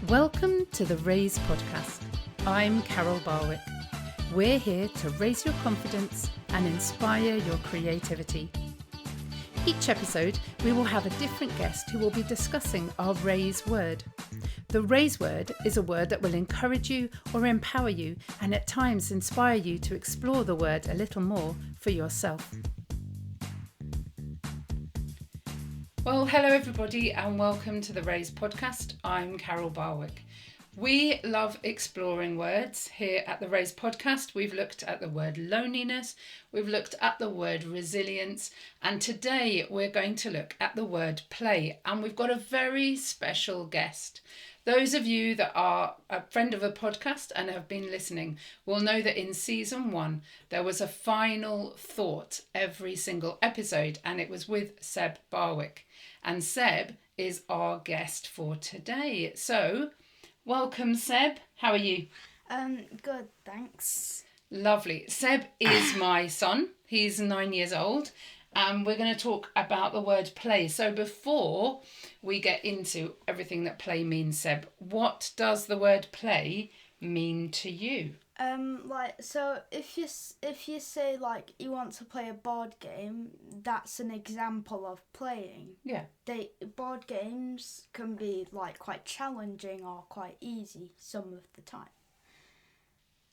Welcome to the Raise podcast. I'm Carol Barwick. We're here to raise your confidence and inspire your creativity. Each episode, we will have a different guest who will be discussing our Raise word. The Raise word is a word that will encourage you or empower you and at times inspire you to explore the word a little more for yourself. Well, hello everybody and welcome to the Raise podcast. I'm Carol Barwick. We love exploring words here at the Raise podcast. We've looked at the word loneliness, we've looked at the word resilience, and today we're going to look at the word play, and we've got a very special guest. Those of you that are a friend of the podcast and have been listening will know that in season 1 there was a final thought every single episode, and it was with Seb Barwick. And Seb is our guest for today. So, welcome Seb. How are you? Good, thanks. Lovely. Seb is my son. He's 9 years old. And we're going to talk about the word play. So before we get into everything that play means, Seb, what does the word play mean to you? So if you say like you want to play a board game, that's an example of playing. Yeah. Board games can be like quite challenging or quite easy some of the time.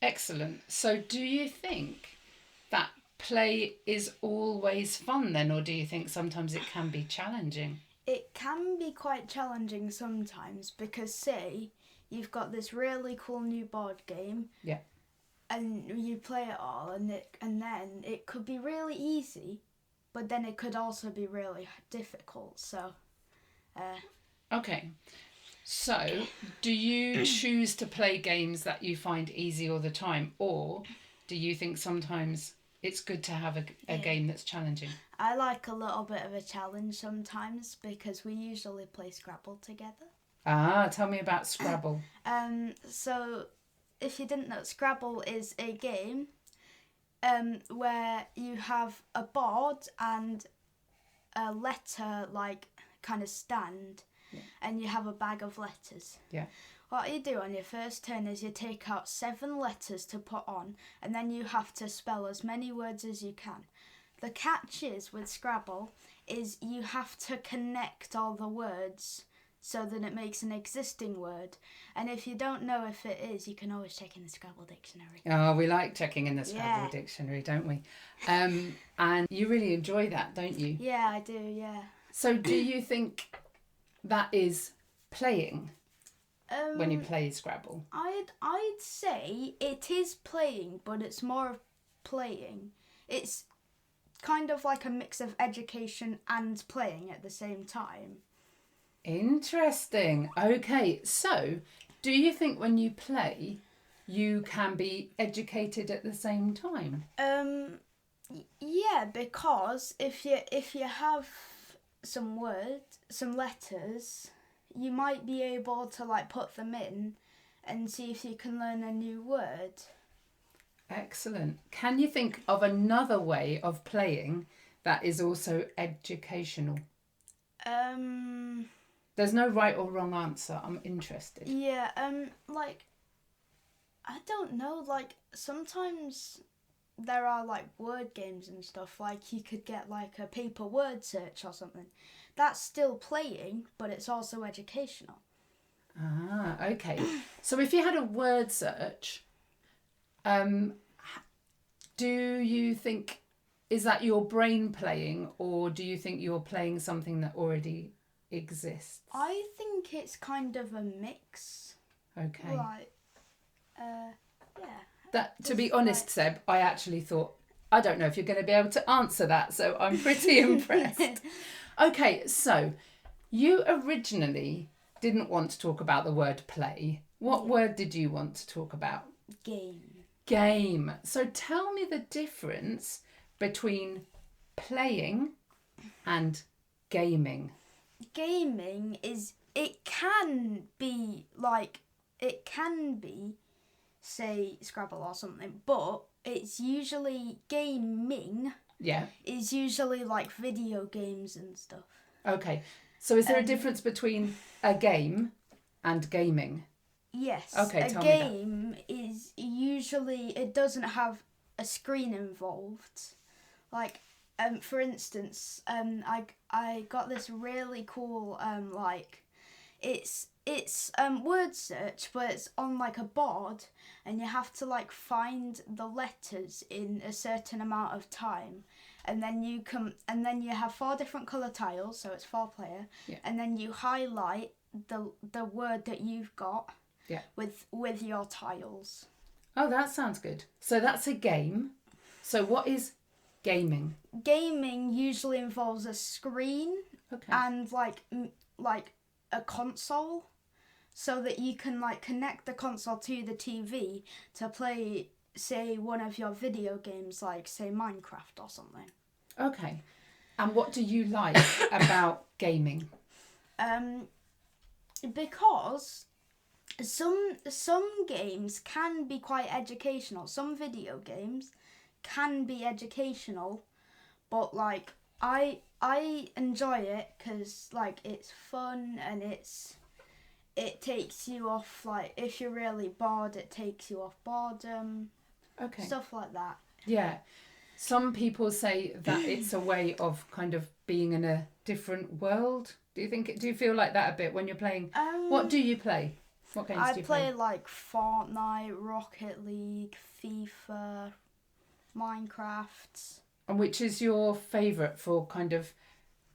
Excellent. So do you think that play is always fun then, or do you think sometimes it can be challenging? It can be quite challenging sometimes because say you've got this really cool new board game. Yeah. And you play it all, and then it could be really easy, but then it could also be really difficult. So, Okay. So, do you choose to play games that you find easy all the time, or do you think sometimes it's good to have a game that's challenging? I like a little bit of a challenge sometimes because we usually play Scrabble together. Ah, tell me about Scrabble. So if you didn't know, Scrabble is a game where you have a board and a letter like kind of stand, and you have a bag of letters. Yeah. What you do on your first turn is you take out 7 letters to put on, and then you have to spell as many words as you can. The catch is with Scrabble is you have to connect all the words so that it makes an existing word. And if you don't know if it is, you can always check in the Scrabble dictionary. Oh, we like checking in the Scrabble dictionary, don't we? And you really enjoy that, don't you? Yeah, I do, yeah. So do you think that is playing when you play Scrabble? I'd say it is playing, but it's more of playing. It's kind of like a mix of education and playing at the same time. Interesting. Okay, so do you think when you play, you can be educated at the same time? Yeah, because if you have some words, some letters, you might be able to like put them in and see if you can learn a new word. Excellent. Can you think of another way of playing that is also educational? There's no right or wrong answer. I'm interested. Yeah, like, I don't know, like, sometimes there are, like, word games and stuff, like, you could get, like, a paper word search or something. That's still playing, but it's also educational. Ah, okay. So if you had a word search, do you think, is that your brain playing, or do you think you're playing something that already exists? I think it's kind of a mix. Okay. Like, yeah. That, to be honest, Seb, I actually thought, I don't know if you're going to be able to answer that, so I'm pretty impressed. Okay, so you originally didn't want to talk about the word play. What word did you want to talk about? Game. So tell me the difference between playing and gaming. Gaming is, it can be, say, Scrabble or something, but it's usually gaming. Yeah. Is usually like video games and stuff. Okay. So is there a difference between a game and gaming. Yes. Okay, a tell me that. game is usually, it doesn't have a screen involved. Like, for instance, I got this really cool it's word search, but it's on like a board, and you have to like find the letters in a certain amount of time, and then you have 4 different color tiles, so it's 4-player, and then you highlight the word that you've got with your tiles. Oh, that sounds good. So that's a game. So what is gaming? Gaming usually involves a screen and like a console, so that you can like connect the console to the TV to play, say, one of your video games, like say Minecraft or something. Okay. And what do you like about gaming? Because some games can be quite educational. Some video games can be educational, but like I enjoy it because like it's fun, and it takes you off, like if you're really bored, it takes you off boredom. Okay. Stuff like that. Yeah. Some people say that it's a way of kind of being in a different world. Do you feel like that a bit when you're playing? What do you play? What games do you play? I play like Fortnite, Rocket League, FIFA, Minecraft. And which is your favourite for kind of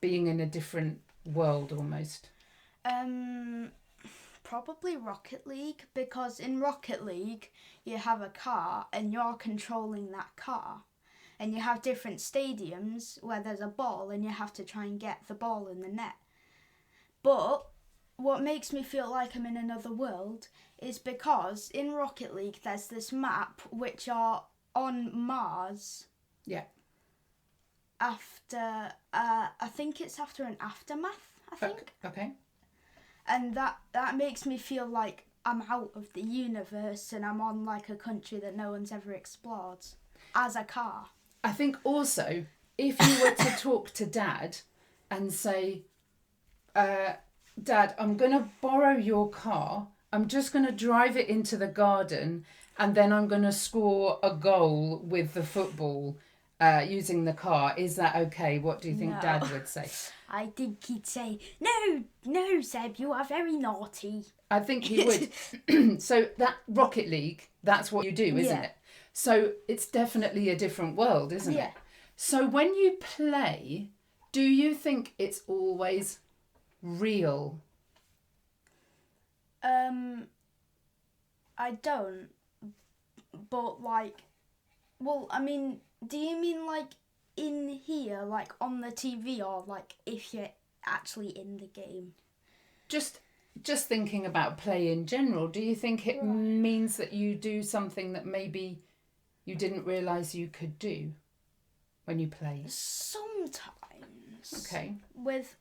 being in a different world almost? Probably Rocket League, because in Rocket League you have a car and you're controlling that car, and you have different stadiums where there's a ball and you have to try and get the ball in the net. But what makes me feel like I'm in another world is because in Rocket League there's this map which are on Mars. Yeah. After I think it's after an aftermath, I think. Okay. And that makes me feel like I'm out of the universe and I'm on like a country that no one's ever explored as a car. I think also, if you were to talk to Dad and say, Dad, I'm going to borrow your car, I'm just going to drive it into the garden, and then I'm going to score a goal with the football using the car. Is that okay? What do you think Dad would say? I think he'd say, no, Seb, you are very naughty. I think he would. So that Rocket League, that's what you do, isn't it? So it's definitely a different world, isn't it? So when you play, do you think it's always real? I don't. But like, well, I mean, do you mean like in here, like on the TV, or like if you're actually in the game? Just thinking about play in general, do you think it means that you do something that maybe you didn't realise you could do when you play? Sometimes. Okay. With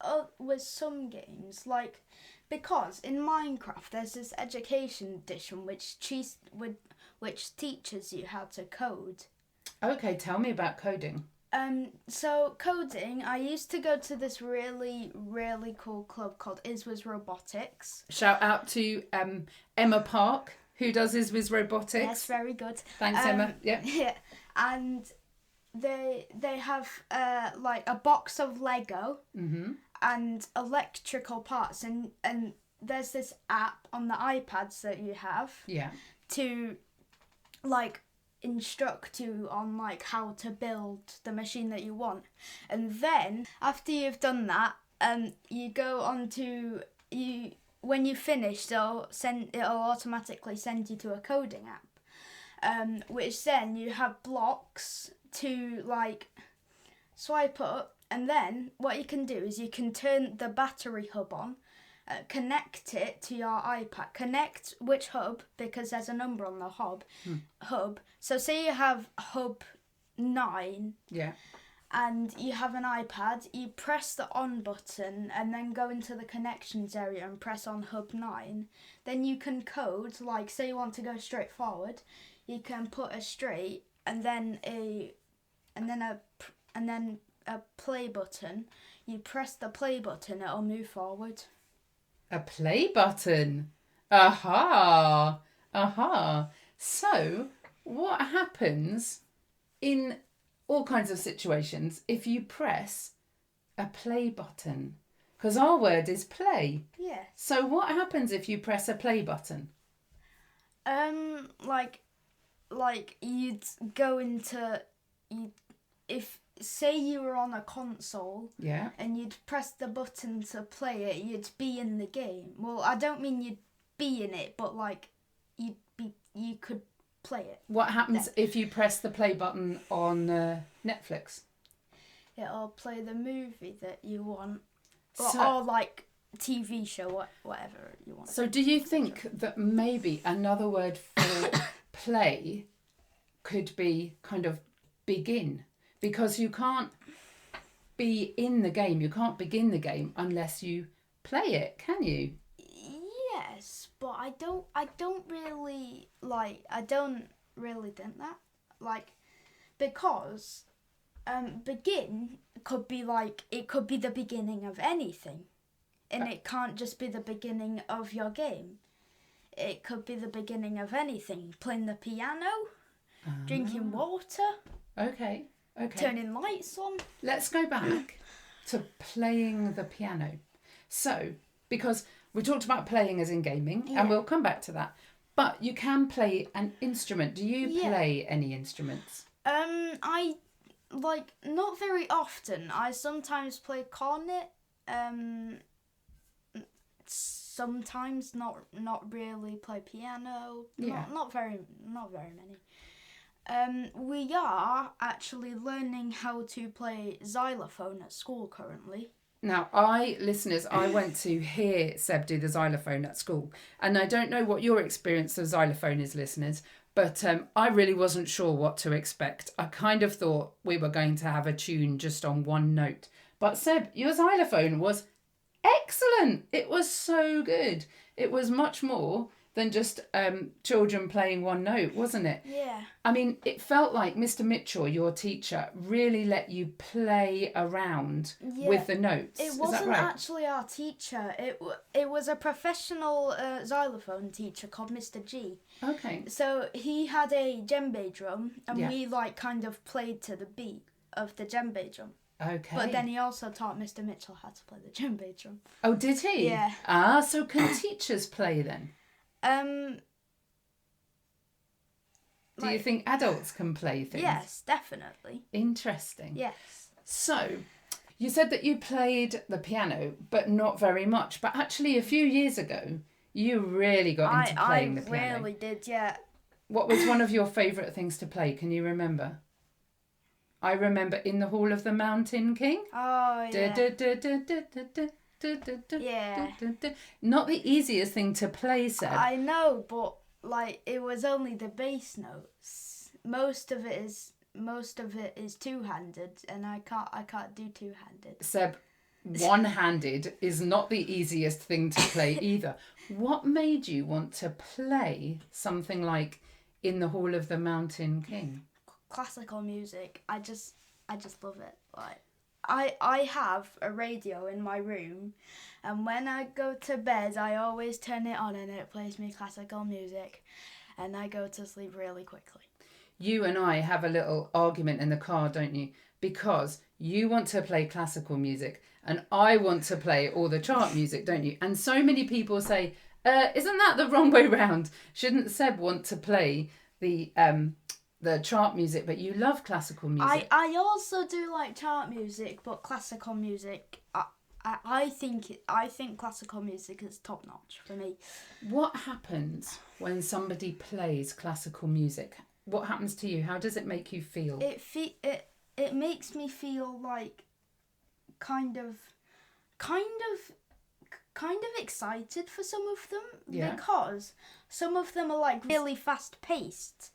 some games, like, because in Minecraft there's this education edition which teaches you how to code. Okay, tell me about coding. So coding, I used to go to this really, really cool club called Iswas Robotics. Shout out to Emma Park, who does Iswas Robotics. Yes, very good. Thanks, Emma. Yeah. Yeah, and they have like a box of Lego and electrical parts, and there's this app on the iPads that you have to like instruct you on like how to build the machine that you want. And then after you've done that, you go on to when you finish, it'll automatically send you to a coding app, which then you have blocks to like swipe up, and then what you can do is you can turn the battery hub on, connect it to your iPad. Connect which hub, because there's a number on the hub. So say you have hub 9. Yeah. And you have an iPad, you press the on button and then go into the connections area and press on hub 9. Then you can code, like say you want to go straight forward, you can put a straight and then a play button. You press the play button, it'll move forward. A play button? Aha. Aha. So, what happens in all kinds of situations if you press a play button? Because our word is play. Yeah. So, what happens if you press a play button? Like you'd go into if say you were on a console. Yeah. And you'd press the button to play it, you'd be in the game. Well, I don't mean you'd be in it, but like you could play it. What happens if you press the play button on Netflix? It'll play the movie that you want, So- or like TV show, whatever you want. So do you think that maybe another word for play could be kind of begin? Because you can't be in the game, you can't begin the game unless you play it, can you? Yes, but I don't really think that. Like, because begin could be like, it could be the beginning of anything. And it can't just be the beginning of your game. It could be the beginning of anything. Playing the piano, drinking water, Okay. turning lights on. Let's go back to playing the piano. So, because we talked about playing as in gaming, and we'll come back to that. But you can play an instrument. Do you play any instruments? I like not very often. I sometimes play cornet. Sometimes not really play piano. Yeah. Not very many. We are actually learning how to play xylophone at school currently. Now, listeners, I went to hear Seb do the xylophone at school. And I don't know what your experience of xylophone is, listeners, but I really wasn't sure what to expect. I kind of thought we were going to have a tune just on one note. But Seb, your xylophone was excellent. It was so good. It was much more than just children playing one note, wasn't it? Yeah. I mean, it felt like Mr. Mitchell, your teacher, really let you play around with the notes. It wasn't Is that right? actually our teacher. It was a professional xylophone teacher called Mr. G. Okay. So he had a djembe drum, and Yeah. we like kind of played to the beat of the djembe drum. Okay. But then he also taught Mr. Mitchell how to play the djembe drum. Oh, did he? Yeah. Ah, so can teachers play then? Do you think adults can play things? Yes, definitely. Interesting. Yes. So, you said that you played the piano, but not very much. But actually, a few years ago, you really got into playing the piano. I really did, yeah. What was one of your favourite things to play? Can you remember? I remember In the Hall of the Mountain King. Oh, yeah. Yeah. Not the easiest thing to play, Seb. I know, but like it was only the bass notes. Most of it is two-handed, and I can't do two-handed. Seb, one-handed is not the easiest thing to play either. What made you want to play something like In the Hall of the Mountain King? Classical music. I just love it. Like I have a radio in my room, and when I go to bed I always turn it on and it plays me classical music, and I go to sleep really quickly. You and I have a little argument in the car, don't you? Because you want to play classical music and I want to play all the chart music, don't you? And so many people say, isn't that the wrong way round? Shouldn't Seb want to play the chart music, but you love classical music? I also do like chart music, but classical music, I think classical music is top notch for me. What happens when somebody plays classical music? What happens to you? How does it make you feel? It makes me feel like kind of excited for some of them, because some of them are like really fast paced.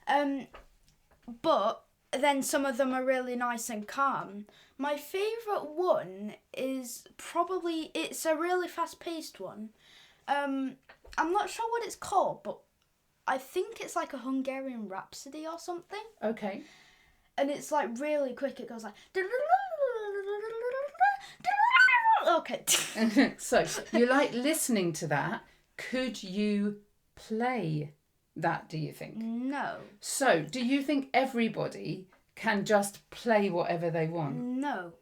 But then some of them are really nice and calm. My favourite one is probably, it's a really fast paced one. I'm not sure what it's called, but I think it's like a Hungarian Rhapsody or something. Okay. And it's like really quick. It goes like... Okay. So you like listening to that Could you play that, do you think? No. So, do you think everybody can just play whatever they want? No.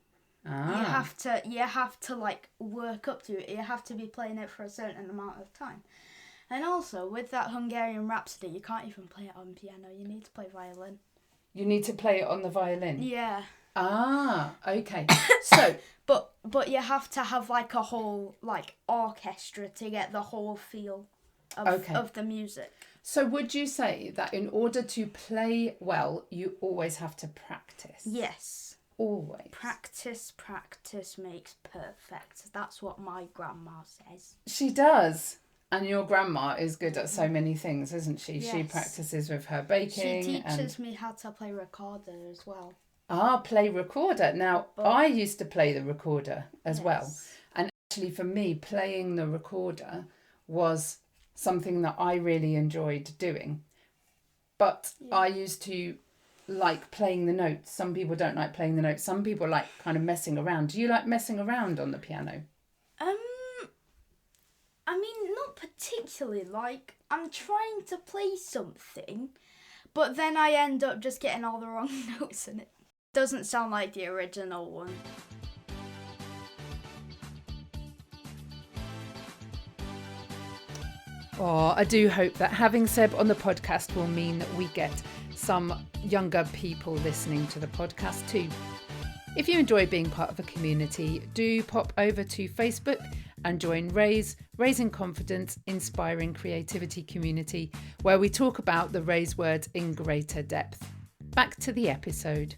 Ah. You have to like work up to it. You have to be playing it for a certain amount of time. And also, with that Hungarian Rhapsody, you can't even play it on piano. You need to play violin. You need to play it on the violin? Yeah. Ah, okay. So, but you have to have like a whole like orchestra to get the whole feel of the music. So would you say that in order to play well, you always have to practice? Yes. Always. Practice makes perfect. That's what my grandma says. She does. And your grandma is good at so many things, isn't she? Yes. She practices with her baking. She teaches me how to play recorder as well. Ah, play recorder. Now, I used to play the recorder as well. And actually for me, playing the recorder was something that I really enjoyed doing. But I used to like playing the notes. Some people don't like playing the notes. Some people like kind of messing around. Do you like messing around on the piano? I mean, not particularly. Like, I'm trying to play something, but then I end up just getting all the wrong notes and it doesn't sound like the original one. Oh, I do hope that having Seb on the podcast will mean that we get some younger people listening to the podcast too. If you enjoy being part of a community, do pop over to Facebook and join Raising Confidence, Inspiring Creativity community, where we talk about the Raise words in greater depth. Back to the episode.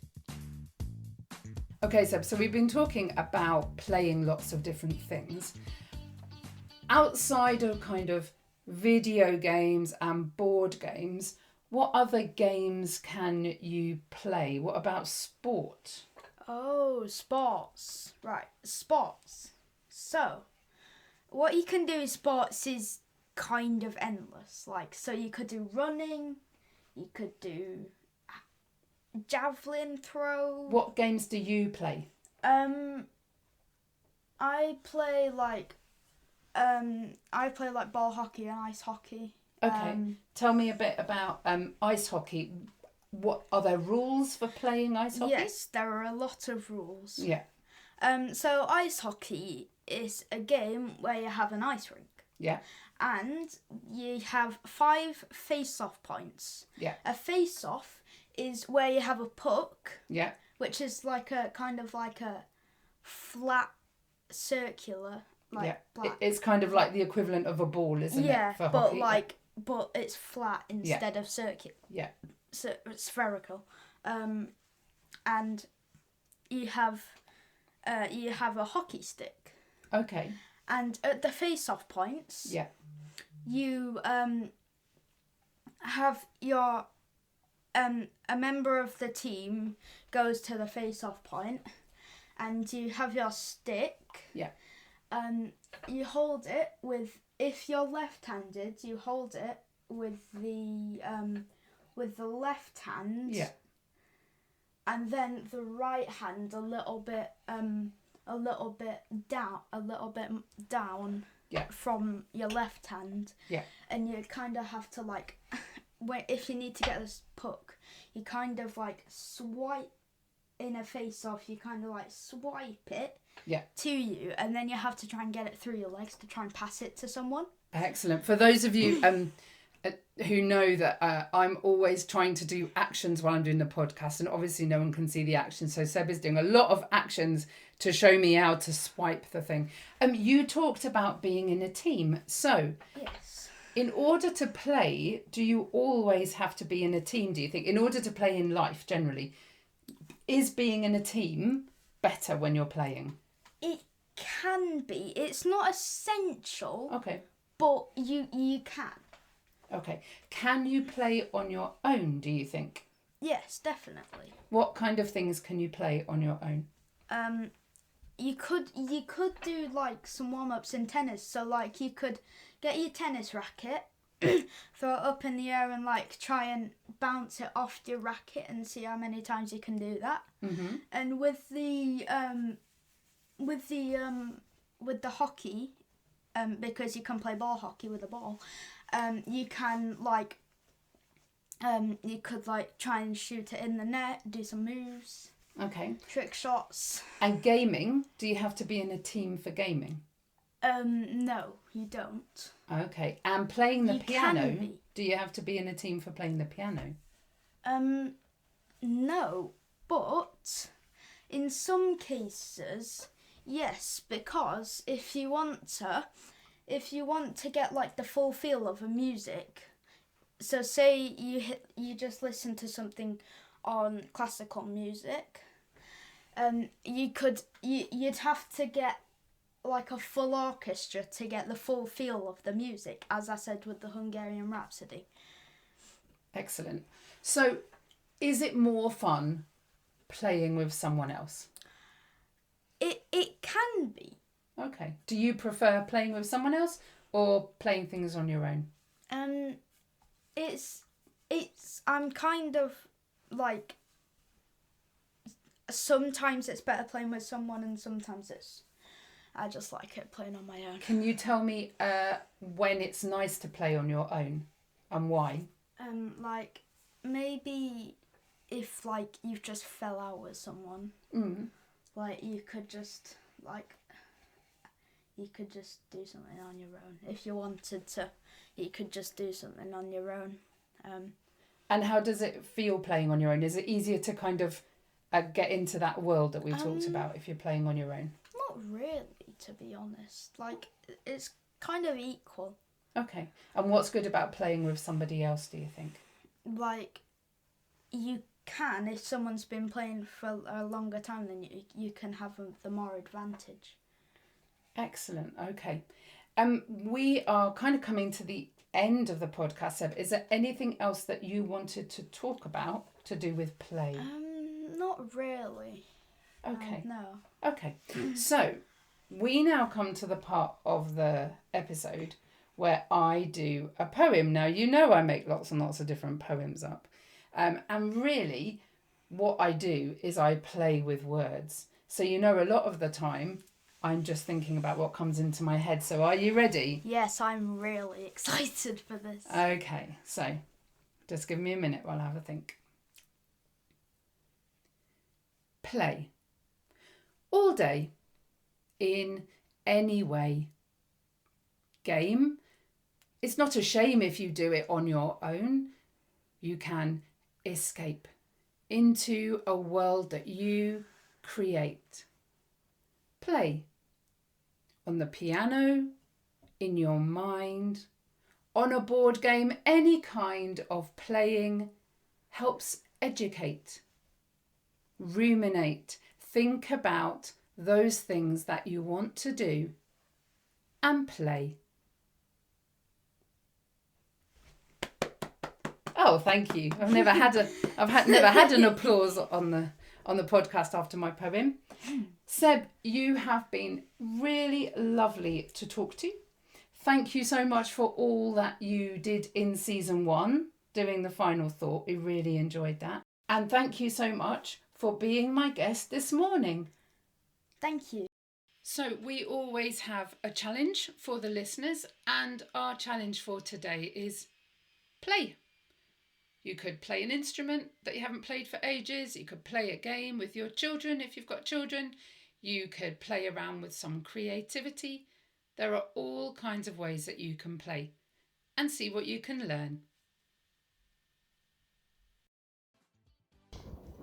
Okay, Seb, so we've been talking about playing lots of different things. Outside of kind of video games and board games, what other games can you play? What about sport? Oh, sports. Right, sports. So, what you can do in sports is kind of endless. Like, so you could do running, you could do javelin throw. What games do you play? I play like ball hockey and ice hockey. Okay. Tell me a bit about ice hockey. What are there rules for playing ice hockey? Yes, there are a lot of rules. Yeah. So ice hockey is a game where you have an ice rink. Yeah. And you have 5 face-off points. Yeah. A face-off is where you have a puck. Yeah. Which is like a kind of like a flat circular. Like black. It's kind of like the equivalent of a ball, isn't it? For hockey? But it's flat instead of circular. Yeah. So it's spherical. And you have a hockey stick. Okay. And at the face-off points, you have your a member of the team goes to the face-off point, and you have your stick. Yeah. You hold it with. If you're left-handed, you hold it with the left hand. Yeah. And then the right hand a little bit down from your left hand. Yeah. And you kind of have to like, if you need to get this puck, you kind of like swipe in a face-off. You kind of like swipe it to you, and then you have to try and get it through your legs to try and pass it to someone. Excellent. For those of you who know that I'm always trying to do actions while I'm doing the podcast, and obviously no one can see the actions, so Seb is doing a lot of actions to show me how to swipe the thing. You talked about being in a team, so yes, in order to play, do you always have to be in a team, do you think? In order to play in life generally, is being in a team better when you're playing? it can be. It's not essential. Okay. But you can. Okay. Can you play on your own, do you think? Yes, definitely. What kind of things can you play on your own? You could do like some warm-ups in tennis. So like you could get your tennis racket, throw it up in the air and like try and bounce it off your racket and see how many times you can do that. Mm-hmm. And with the hockey, because you can play ball hockey with a ball. You can you could try and shoot it in the net, do some moves. Okay. Trick shots. And gaming, do you have to be in a team for gaming? No, you don't. Okay. And playing the You piano, can be. do you have to be in a team for playing the piano? No, but in some cases, yes, because if you want to get the full feel of a music, so say you just listen to something on classical music, you'd have to get a full orchestra to get the full feel of the music, as I said with the Hungarian Rhapsody. Excellent. So, is it more fun playing with someone else? It can be. Okay. Do you prefer playing with someone else or playing things on your own? I'm kind of sometimes it's better playing with someone and sometimes I just like it playing on my own. Can you tell me when it's nice to play on your own and why? Maybe if you've just fell out with someone, you could just do something on your own. If you wanted to, you could just do something on your own. And how does it feel playing on your own? Is it easier to kind of get into that world that we talked about if you're playing on your own? Not really, to be honest. It's kind of equal. Okay. And what's good about playing with somebody else, do you think? You can, if someone's been playing for a longer time than you can have the more advantage. Excellent. Okay. We are kind of coming to the end of the podcast, Seb. Is there anything else that you wanted to talk about to do with play? Not really. Okay. No. Okay. So we now come to the part of the episode where I do a poem. Now, you know I make lots and lots of different poems up. And really, what I do is I play with words. So, a lot of the time, I'm just thinking about what comes into my head. So, are you ready? Yes, I'm really excited for this. Okay, so just give me a minute while I have a think. Play. All day. In any way. Game. It's not a shame if you do it on your own. You can escape into a world that you create. Play. On the piano, in your mind, on a board game, any kind of playing helps educate. Ruminate. Think about those things that you want to do and play. Oh, thank you. I've never had an applause on the podcast after my poem. Seb, you have been really lovely to talk to. Thank you so much for all that you did in season 1, doing the final thought. We really enjoyed that. And thank you so much for being my guest this morning. Thank you. So we always have a challenge for the listeners, and our challenge for today is play. You could play an instrument that you haven't played for ages. You could play a game with your children if you've got children. You could play around with some creativity. There are all kinds of ways that you can play and see what you can learn.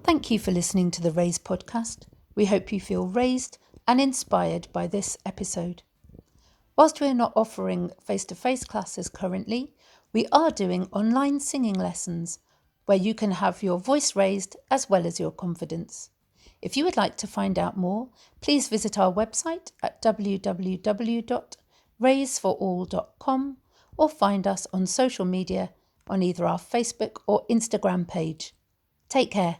Thank you for listening to the Raise podcast. We hope you feel raised and inspired by this episode. Whilst we're not offering face-to-face classes currently, we are doing online singing lessons where you can have your voice raised as well as your confidence. If you would like to find out more, please visit our website at www.raiseforall.com or find us on social media on either our Facebook or Instagram page. Take care.